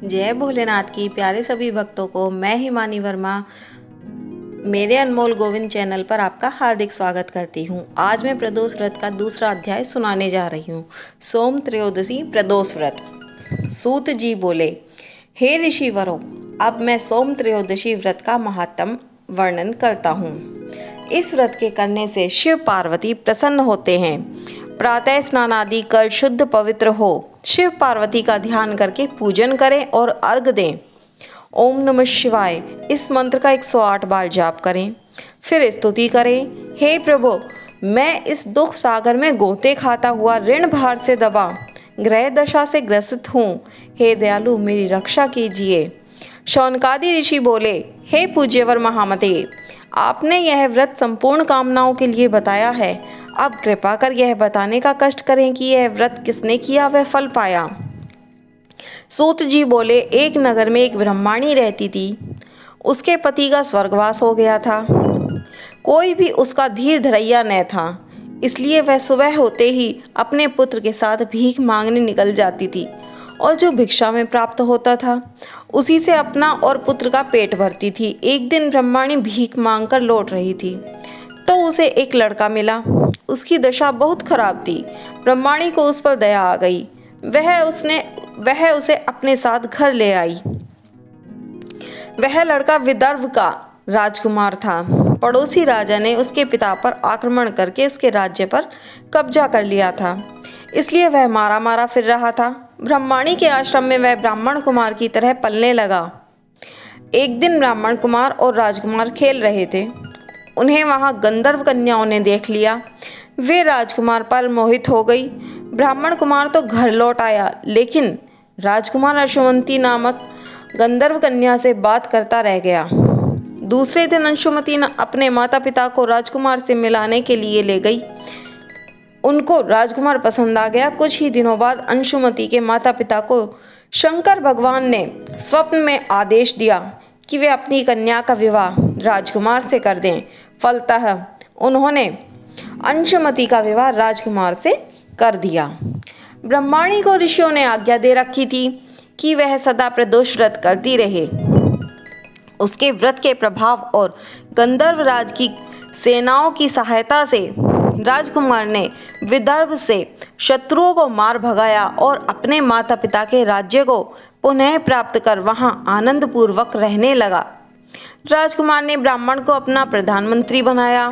जय भोलेनाथ की प्यारे सभी भक्तों को मैं हिमानी वर्मा मेरे अनमोल गोविंद चैनल पर आपका हार्दिक स्वागत करती हूँ। आज मैं प्रदोष व्रत का दूसरा अध्याय सुनाने जा रही हूँ। सोम त्रयोदशी प्रदोष व्रत। सूत जी बोले, हे ऋषिवरों, अब मैं सोम त्रयोदशी व्रत का महात्म वर्णन करता हूँ। इस व्रत के करने से शिव पार्वती प्रसन्न होते हैं। प्रातः स्नान आदि कर शुद्ध पवित्र हो शिव पार्वती का ध्यान करके पूजन करें और अर्घ दें। ओम नमः शिवाय इस मंत्र का 108 बार जाप करें। फिर स्तुति करें, हे प्रभु, मैं इस दुख सागर में गोते खाता हुआ ऋण भार से दबा ग्रह दशा से ग्रसित हूँ। हे दयालु, मेरी रक्षा कीजिए। शौनकादि ऋषि बोले, हे पूज्यवर महामते, आपने यह व्रत संपूर्ण कामनाओं के लिए बताया है। अब कृपा कर यह बताने का कष्ट करें कि यह व्रत किसने किया वह फल पाया। सूत जी बोले, एक नगर में एक ब्रह्माणी रहती थी। उसके पति का स्वर्गवास हो गया था। कोई भी उसका धीर धरैया न था, इसलिए वह सुबह होते ही अपने पुत्र के साथ भीख मांगने निकल जाती थी और जो भिक्षा में प्राप्त होता था उसी से अपना और पुत्र का पेट भरती थी। एक दिन ब्रह्माणी भीख मांगकर लौट रही थी तो उसे एक लड़का मिला। उसकी दशा बहुत खराब थी। ब्रह्माणी को उस पर दया आ गई। वह उसे अपने साथ घर ले आई। वह लड़का विदर्भ का राजकुमार था। पड़ोसी राजा ने उसके पिता पर आक्रमण करके उसके राज्य पर कब्जा कर लिया था, इसलिए वह मारा मारा फिर रहा था। ब्रह्माणी के आश्रम में वह ब्राह्मण कुमार की तरह पलने लगा। एक दिन ब्राह्मण कुमार और राजकुमार खेल रहे थे। उन्हें वहां गंधर्व कन्याओं ने देख लिया। वे राजकुमार पर मोहित हो गई। ब्राह्मण कुमार तो घर लौट आया, लेकिन राजकुमार अंशुमती नामक गंधर्व कन्या से बात करता रह गया। दूसरे दिन अंशुमती अपने माता पिता को राजकुमार से मिलाने के लिए ले गई। उनको राजकुमार पसंद आ गया। कुछ ही दिनों बाद अंशुमती के माता पिता को शंकर भगवान ने स्वप्न में आदेश दिया कि वे अपनी कन्या का विवाह राजकुमार से कर दें। फलतः उन्होंने अंशुमती का विवाह राजकुमार से कर दिया। ब्रह्माणी को ऋषियों ने आज्ञा दे रखी थी कि वह सदा प्रदोष व्रत करती रहे। उसके व्रत के प्रभाव और गंधर्व राज की सेनाओं की सहायता से राजकुमार ने विदर्भ से शत्रुओं को मार भगाया और अपने माता पिता के राज्य को पुनः प्राप्त कर वहां आनंद पूर्वक रहने लगा। राजकुमार ने ब्राह्मण को अपना प्रधानमंत्री बनाया।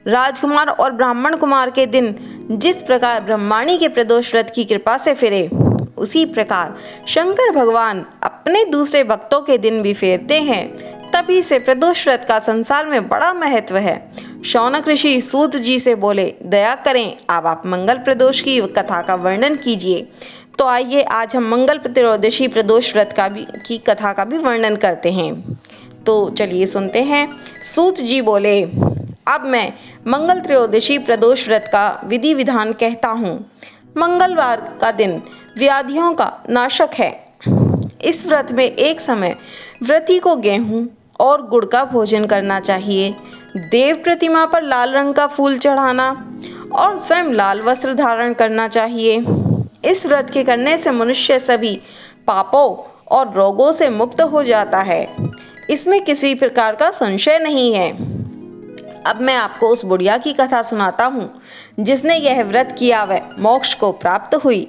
राजकुमार और ब्राह्मण कुमार के दिन जिस प्रकार ब्रह्माणी के प्रदोष व्रत की कृपा से फिरे, उसी प्रकार शंकर भगवान अपने दूसरे भक्तों के दिन भी फेरते हैं। तभी से प्रदोष व्रत का संसार में बड़ा महत्व है। शौनक ऋषि सूत जी से बोले, दया करें, अब आप मंगल प्रदोष की कथा का वर्णन कीजिए। तो आइए आज हम मंगल त्रयोदशी प्रदोष व्रत की कथा का भी वर्णन करते हैं। तो चलिए सुनते हैं। सूत जी बोले, अब मैं मंगल त्रयोदशी प्रदोष व्रत का विधि विधान कहता हूँ। मंगलवार का दिन व्याधियों का नाशक है। इस व्रत में एक समय व्रती को गेहूं और गुड़ का भोजन करना चाहिए। देव प्रतिमा पर लाल रंग का फूल चढ़ाना और स्वयं लाल वस्त्र धारण करना चाहिए। इस व्रत के करने से मनुष्य सभी पापों और रोगों से मुक्त हो जाता है। इसमें किसी प्रकार का संशय नहीं है। अब मैं आपको उस बुढ़िया की कथा सुनाता हूँ जिसने यह व्रत किया व मोक्ष को प्राप्त हुई।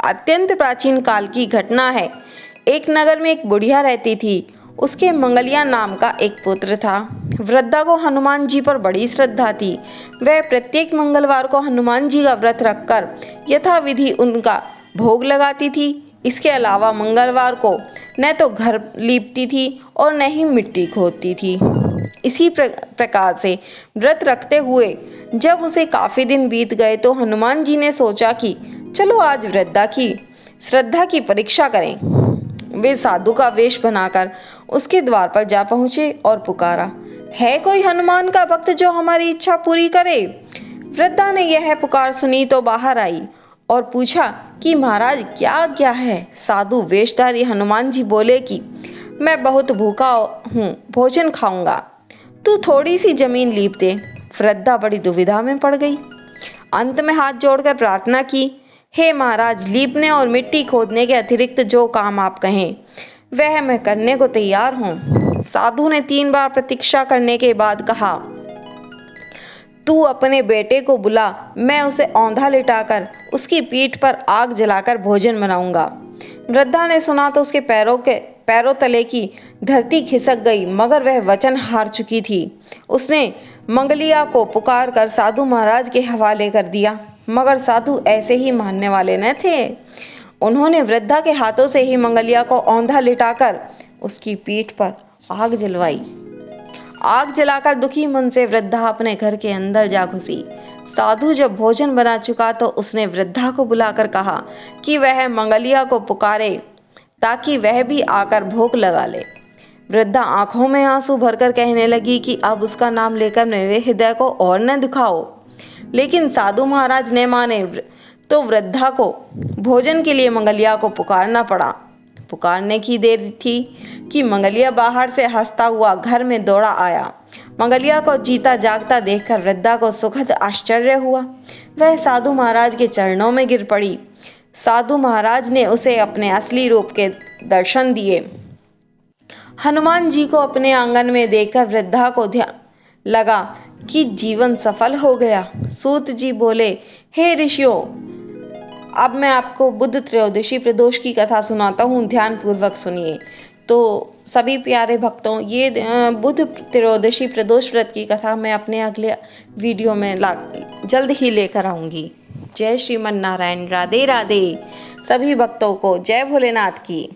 अत्यंत प्राचीन काल की घटना है। एक नगर में एक बुढ़िया रहती थी। उसके मंगलिया नाम का एक पुत्र था। वृद्धा को हनुमान जी पर बड़ी श्रद्धा थी। वह प्रत्येक मंगलवार को हनुमान जी का व्रत रखकर यथाविधि उनका भोग लगाती थी। इसके अलावा मंगलवार को न तो घर लीपती थी और न ही मिट्टी खोदती थी। इसी प्रकार से व्रत रखते हुए जब उसे काफ़ी दिन बीत गए तो हनुमान जी ने सोचा कि चलो आज वृद्धा की श्रद्धा की परीक्षा करें। वे साधु का वेश बनाकर उसके द्वार पर जा पहुँचे और पुकारा, है कोई हनुमान का भक्त जो हमारी इच्छा पूरी करे? वृद्धा ने यह पुकार सुनी तो बाहर आई और पूछा कि महाराज क्या आज्ञा है? साधु वेशधारी हनुमान जी बोले कि मैं बहुत भूखा हूँ, भोजन खाऊंगा, तू थोड़ी सी जमीन लीप दे। वृद्धा बड़ी दुविधा में पड़ गई। अंत में हाथ जोड़कर प्रार्थना की हे महाराज, लीपने और मिट्टी खोदने के अतिरिक्त जो काम आप कहें वह मैं करने को तैयार हूँ। साधु ने 3 बार प्रतीक्षा करने के बाद कहा, तू अपने बेटे को बुला, मैं उसे औंधा लिटाकर उसकी पीठ पर आग जलाकर भोजन बनाऊंगा। वृद्धा ने सुना तो उसके पैरों तले की धरती खिसक गई, मगर वह वचन हार चुकी थी। उसने मंगलिया को पुकार कर साधु महाराज के हवाले कर दिया, मगर साधु ऐसे ही मानने वाले न थे। उन्होंने वृद्धा के हाथों से ही मंगलिया को औंधा लिटाकर उसकी पीठ पर आग जलवाई। आग जलाकर दुखी मन से वृद्धा अपने घर के अंदर जा घुसी। साधु जब भोजन बना चुका तो उसने वृद्धा को बुलाकर कहा कि वह मंगलिया को पुकारे ताकि वह भी आकर भोग लगा ले। वृद्धा आंखों में आंसू भरकर कहने लगी कि अब उसका नाम लेकर मेरे हृदय को और न दुखाओ। लेकिन साधु महाराज ने माने तो वृद्धा को भोजन के लिए मंगलिया को पुकारना पड़ा। पुकारने की देर थी कि मंगलिया बाहर से हंसता हुआ घर में दौड़ा आया। मंगलिया को जीता जागता देखकर वृद्धा को सुखद आश्चर्य हुआ। वह साधु महाराज के चरणों में गिर पड़ी। साधु महाराज ने उसे अपने असली रूप के दर्शन दिए। हनुमान जी को अपने आंगन में देखकर वृद्धा को ध्यान लगा कि जीवन सफल हो गया। सूत जी बोले, हे ऋषियों, अब मैं आपको बुध त्रयोदशी प्रदोष की कथा सुनाता हूँ, ध्यानपूर्वक सुनिए। तो सभी प्यारे भक्तों, ये बुध त्रयोदशी प्रदोष व्रत की कथा मैं अपने अगले वीडियो में जल्द ही लेकर आऊँगी। जय श्रीमन नारायण, राधे राधे। सभी भक्तों को जय भोलेनाथ की।